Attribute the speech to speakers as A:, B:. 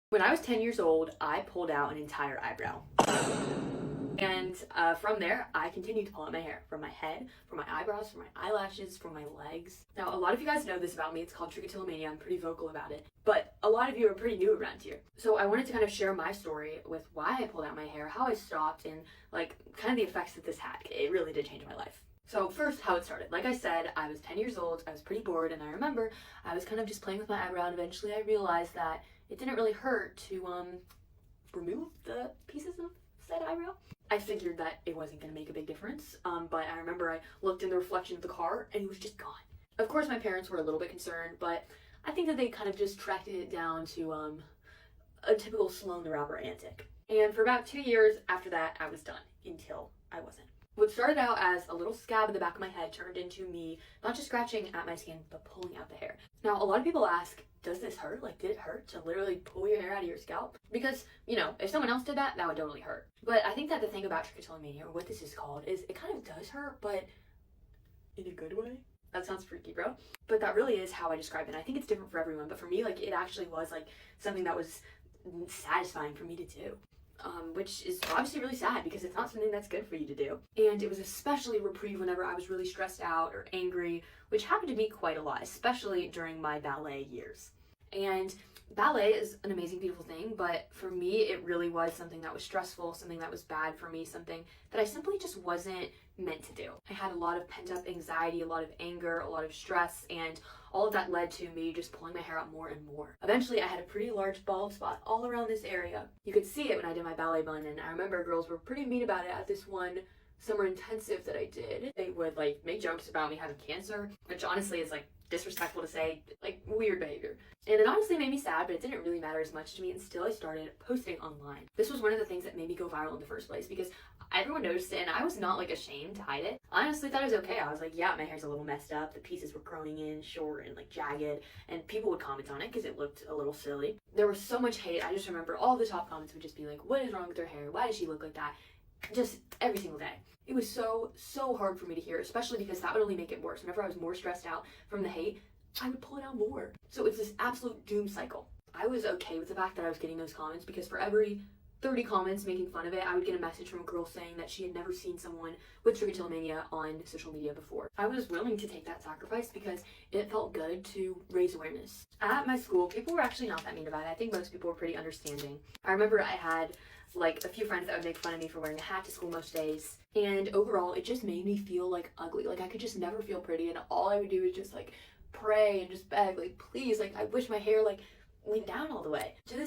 A: When I was 10 years old, I pulled out an entire eyebrow. And from there, I continued to pull out my hair from my head, from my eyebrows, from my eyelashes, from my legs. Now, a lot of you guys know this about me. It's called trichotillomania. I'm pretty vocal about it. But a lot of you are pretty new around here. So I wanted to kind of share my story with why I pulled out my hair, how I stopped, and like kind of the effects that this had. It really did change my life. So first, how it started. Like I said, I was 10 years old. I was pretty bored, and I remember I was kind of just playing with my eyebrow, and eventually I realized that it didn't really hurt to remove the pieces of said eyebrow. I figured that it wasn't going to make a big difference, but I remember I looked in the reflection of the car and it was just gone. Of course, my parents were a little bit concerned, but I think that they kind of just tracked it down to a typical Sloane the Rapper antic. And for about 2 years after that, I was done until I wasn't. What started out as a little scab in the back of my head turned into me not just scratching at my skin, but pulling out the hair. Now, a lot of people ask, does this hurt? Like, did it hurt to literally pull your hair out of your scalp? Because, you know, if someone else did that, that would totally hurt. But I think that the thing about trichotillomania, or what this is called, is it kind of does hurt, but in a good way. That sounds freaky, bro. But that really is how I describe it. And I think it's different for everyone. But for me, like, it actually was, like, something that was satisfying for me to do. Which is obviously really sad because it's not something that's good for you to do. And it was especially a reprieve whenever I was really stressed out or angry, which happened to me quite a lot, especially during my ballet years. And ballet is an amazing, beautiful thing, but for me, it really was something that was stressful, something that was bad for me, something that I simply just wasn't meant to do. I had a lot of pent-up anxiety, a lot of anger, a lot of stress, and all of that led to me just pulling my hair out more and more. Eventually, I had a pretty large bald spot all around this area. You could see it when I did my ballet bun, and I remember girls were pretty mean about it at this one summer intensive that I did. They would like make jokes about me having cancer, which honestly is like disrespectful to say, like weird behavior. And it honestly made me sad, but it didn't really matter as much to me, and still I started posting online. This was one of the things that made me go viral in the first place because everyone noticed it and I was not like ashamed to hide it. I honestly thought it was okay. I was like, yeah, my hair's a little messed up, the pieces were growing in short and like jagged, and people would comment on it because it looked a little silly. There was so much hate. I just remember all the top comments would just be like, what is wrong with her hair? Why does she look like that? Just every single day. It was so hard for me to hear, especially because that would only make it worse. Whenever I was more stressed out from the hate, I would pull it out more. So it's this absolute doom cycle. I was okay with the fact that I was getting those comments because for every 30 comments making fun of it, I would get a message from a girl saying that she had never seen someone with trichotillomania on social media before. I was willing to take that sacrifice because it felt good to raise awareness. At my school, people were actually not that mean about it. I think most people were pretty understanding. I remember I had like a few friends that would make fun of me for wearing a hat to school most days, and overall it just made me feel like ugly. Like I could just never feel pretty, and all I would do is just like pray and just beg, like please, like I wish my hair like went down all the way. To this